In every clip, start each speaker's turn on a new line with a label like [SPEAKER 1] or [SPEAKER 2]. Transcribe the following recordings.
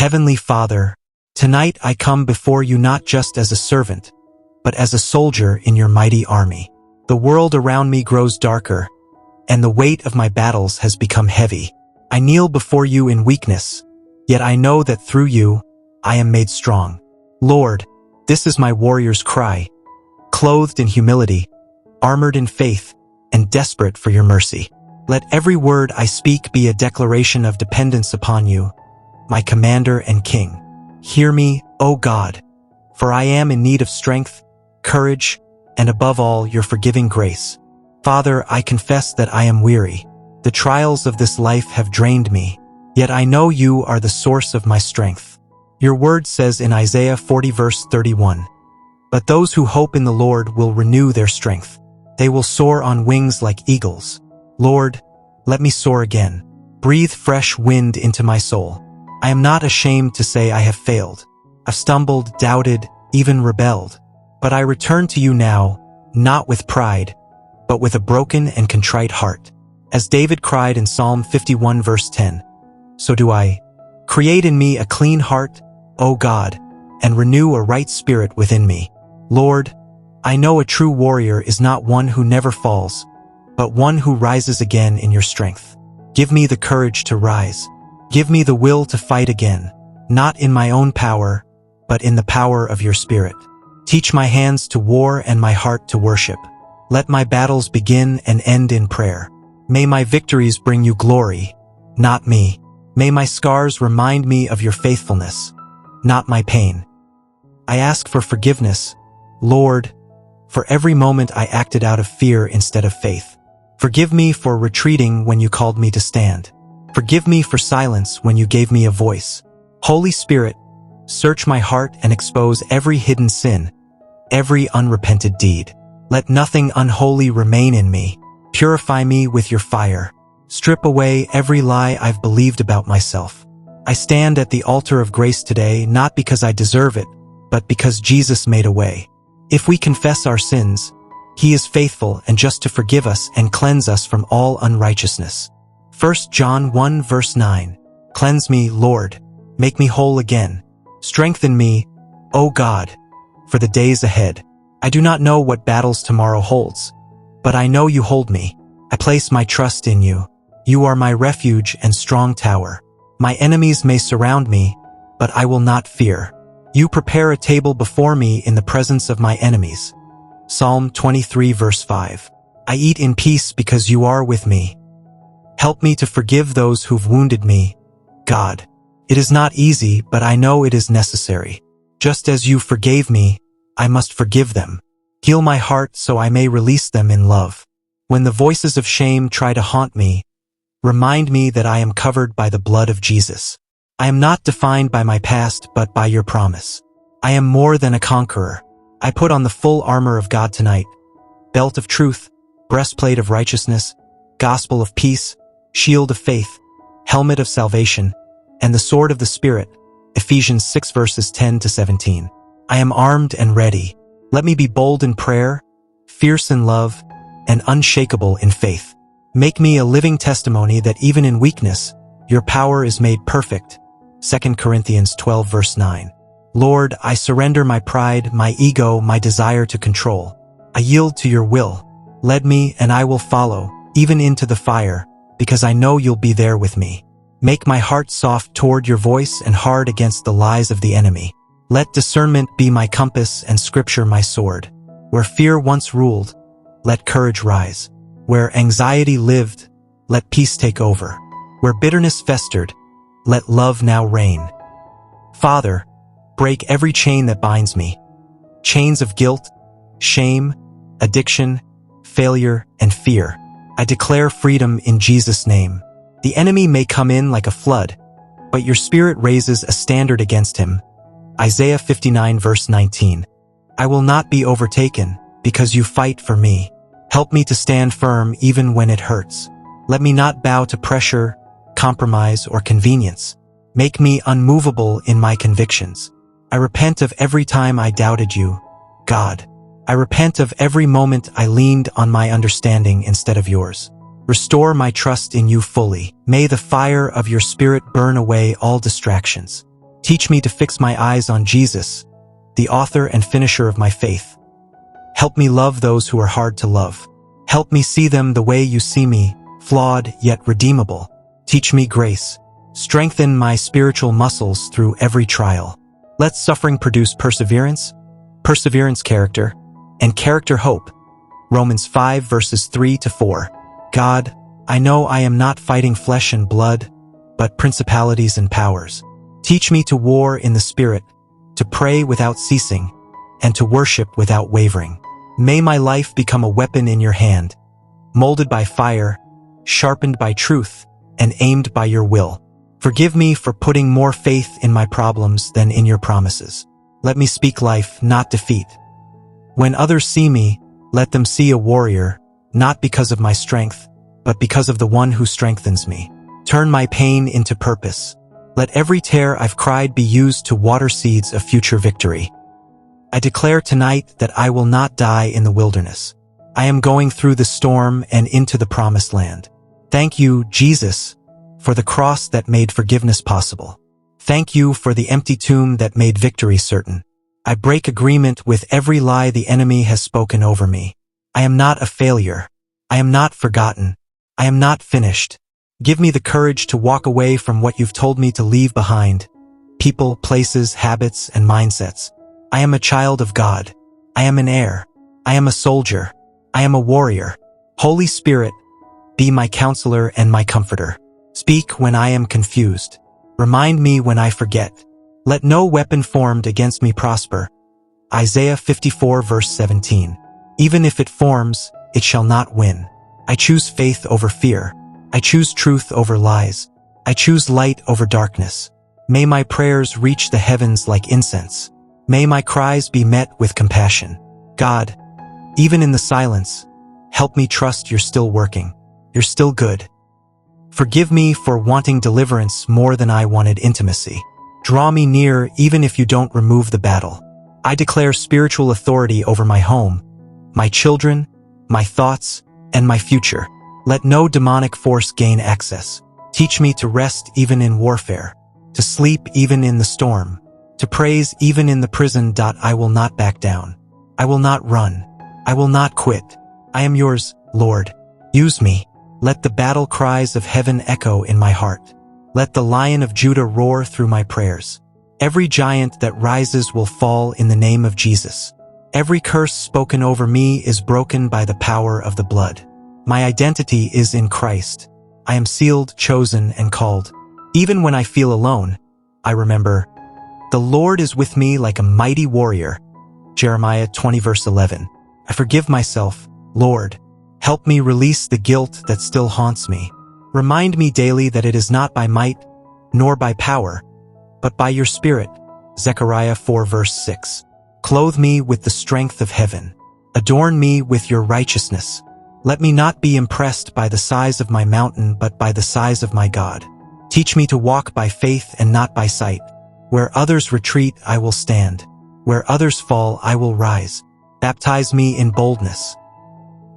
[SPEAKER 1] Heavenly Father, tonight I come before you not just as a servant, but as a soldier in your mighty army. The world around me grows darker, and the weight of my battles has become heavy. I kneel before you in weakness, yet I know that through you, I am made strong. Lord, this is my warrior's cry, clothed in humility, armored in faith, and desperate for your mercy. Let every word I speak be a declaration of dependence upon you, my commander and king. Hear me, O God, for I am in need of strength, courage, and above all, your forgiving grace. Father, I confess that I am weary. The trials of this life have drained me, yet I know you are the source of my strength. Your word says in Isaiah 40 verse 31, "But those who hope in the Lord will renew their strength. They will soar on wings like eagles." Lord, let me soar again. Breathe fresh wind into my soul. I am not ashamed to say I have failed. I've stumbled, doubted, even rebelled. But I return to you now, not with pride, but with a broken and contrite heart. As David cried in Psalm 51 verse 10, "So do I. Create in me a clean heart, O God, and renew a right spirit within me." Lord, I know a true warrior is not one who never falls, but one who rises again in your strength. Give me the courage to rise. Give me the will to fight again, not in my own power, but in the power of your Spirit. Teach my hands to war and my heart to worship. Let my battles begin and end in prayer. May my victories bring you glory, not me. May my scars remind me of your faithfulness, not my pain. I ask for forgiveness, Lord, for every moment I acted out of fear instead of faith. Forgive me for retreating when you called me to stand. Forgive me for silence when you gave me a voice. Holy Spirit, search my heart and expose every hidden sin, every unrepented deed. Let nothing unholy remain in me. Purify me with your fire. Strip away every lie I've believed about myself. I stand at the altar of grace today not because I deserve it, but because Jesus made a way. If we confess our sins, he is faithful and just to forgive us and cleanse us from all unrighteousness. 1 John 1 verse 9. Cleanse me, Lord. Make me whole again. Strengthen me, O God, for the days ahead. I do not know what battles tomorrow holds, but I know you hold me. I place my trust in you. You are my refuge and strong tower. My enemies may surround me, but I will not fear. You prepare a table before me in the presence of my enemies. Psalm 23 verse 5. I eat in peace because you are with me. Help me to forgive those who've wounded me, God. It is not easy, but I know it is necessary. Just as you forgave me, I must forgive them. Heal my heart so I may release them in love. When the voices of shame try to haunt me, remind me that I am covered by the blood of Jesus. I am not defined by my past, but by your promise. I am more than a conqueror. I put on the full armor of God tonight. Belt of truth, breastplate of righteousness, gospel of peace, shield of faith, helmet of salvation, and the sword of the Spirit. Ephesians 6 verses 10 to 17. I am armed and ready. Let me be bold in prayer, fierce in love, and unshakable in faith. Make me a living testimony that even in weakness, your power is made perfect. 2 Corinthians 12 verse 9. Lord, I surrender my pride, my ego, my desire to control. I yield to your will. Lead me and I will follow, even into the fire, because I know you'll be there with me. Make my heart soft toward your voice and hard against the lies of the enemy. Let discernment be my compass and scripture my sword. Where fear once ruled, let courage rise. Where anxiety lived, let peace take over. Where bitterness festered, let love now reign. Father, break every chain that binds me. Chains of guilt, shame, addiction, failure, and fear. I declare freedom in Jesus' name. The enemy may come in like a flood, but your Spirit raises a standard against him. Isaiah 59 verse 19. I will not be overtaken, because you fight for me. Help me to stand firm even when it hurts. Let me not bow to pressure, compromise, or convenience. Make me unmovable in my convictions. I repent of every time I doubted you, God. I repent of every moment I leaned on my understanding instead of yours. Restore my trust in you fully. May the fire of your Spirit burn away all distractions. Teach me to fix my eyes on Jesus, the author and finisher of my faith. Help me love those who are hard to love. Help me see them the way you see me, flawed yet redeemable. Teach me grace. Strengthen my spiritual muscles through every trial. Let suffering produce perseverance, perseverance character, and character hope. Romans 5 verses 3-4. God, I know I am not fighting flesh and blood, but principalities and powers. Teach me to war in the Spirit, to pray without ceasing, and to worship without wavering. May my life become a weapon in your hand, molded by fire, sharpened by truth, and aimed by your will. Forgive me for putting more faith in my problems than in your promises. Let me speak life, not defeat. When others see me, let them see a warrior, not because of my strength, but because of the one who strengthens me. Turn my pain into purpose. Let every tear I've cried be used to water seeds of future victory. I declare tonight that I will not die in the wilderness. I am going through the storm and into the promised land. Thank you, Jesus, for the cross that made forgiveness possible. Thank you for the empty tomb that made victory certain. I break agreement with every lie the enemy has spoken over me. I am not a failure. I am not forgotten. I am not finished. Give me the courage to walk away from what you've told me to leave behind. People, places, habits, and mindsets. I am a child of God. I am an heir. I am a soldier. I am a warrior. Holy Spirit, be my counselor and my comforter. Speak when I am confused. Remind me when I forget. Let no weapon formed against me prosper. Isaiah 54 verse 17. Even if it forms, it shall not win. I choose faith over fear. I choose truth over lies. I choose light over darkness. May my prayers reach the heavens like incense. May my cries be met with compassion. God, even in the silence, help me trust you're still working. You're still good. Forgive me for wanting deliverance more than I wanted intimacy. Draw me near even if you don't remove the battle. I declare spiritual authority over my home, my children, my thoughts, and my future. Let no demonic force gain access. Teach me to rest even in warfare, to sleep even in the storm, to praise even in the prison. I will not back down. I will not run. I will not quit. I am yours, Lord. Use me. Let the battle cries of heaven echo in my heart. Let the Lion of Judah roar through my prayers. Every giant that rises will fall in the name of Jesus. Every curse spoken over me is broken by the power of the blood. My identity is in Christ. I am sealed, chosen, and called. Even when I feel alone, I remember, the Lord is with me like a mighty warrior. Jeremiah 20 verse 11. I forgive myself, Lord. Help me release the guilt that still haunts me. Remind me daily that it is not by might, nor by power, but by your Spirit. Zechariah 4 verse 6. Clothe me with the strength of heaven. Adorn me with your righteousness. Let me not be impressed by the size of my mountain, but by the size of my God. Teach me to walk by faith and not by sight. Where others retreat, I will stand. Where others fall, I will rise. Baptize me in boldness.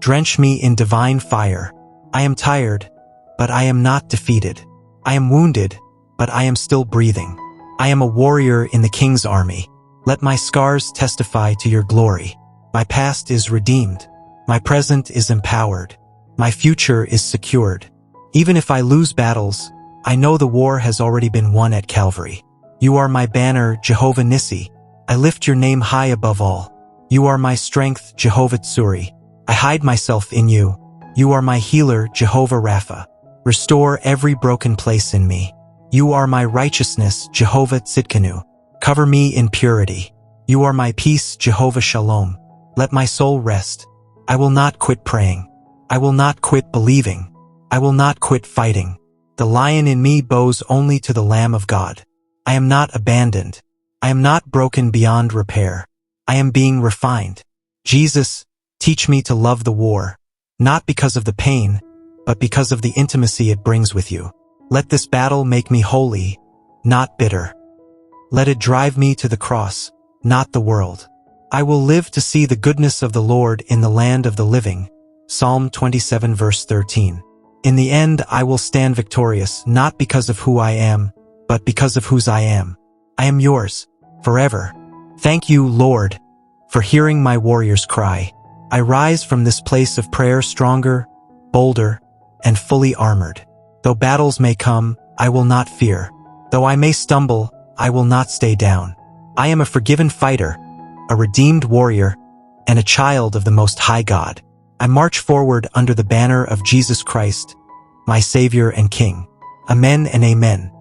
[SPEAKER 1] Drench me in divine fire. I am tired, but I am not defeated. I am wounded, but I am still breathing. I am a warrior in the King's army. Let my scars testify to your glory. My past is redeemed. My present is empowered. My future is secured. Even if I lose battles, I know the war has already been won at Calvary. You are my banner, Jehovah Nissi. I lift your name high above all. You are my strength, Jehovah Tsuri. I hide myself in you. You are my healer, Jehovah Rapha. Restore every broken place in me. You are my righteousness, Jehovah Tzidkenu. Cover me in purity. You are my peace, Jehovah Shalom. Let my soul rest. I will not quit praying. I will not quit believing. I will not quit fighting. The lion in me bows only to the Lamb of God. I am not abandoned. I am not broken beyond repair. I am being refined. Jesus, teach me to love the war, not because of the pain, but because of the intimacy it brings with you. Let this battle make me holy, not bitter. Let it drive me to the cross, not the world. I will live to see the goodness of the Lord in the land of the living. Psalm 27 verse 13. In the end, I will stand victorious, not because of who I am, but because of whose I am. I am yours, forever. Thank you, Lord, for hearing my warrior's cry. I rise from this place of prayer stronger, bolder, and fully armored. Though battles may come, I will not fear. Though I may stumble, I will not stay down. I am a forgiven fighter, a redeemed warrior, and a child of the Most High God. I march forward under the banner of Jesus Christ, my Savior and King. Amen and amen.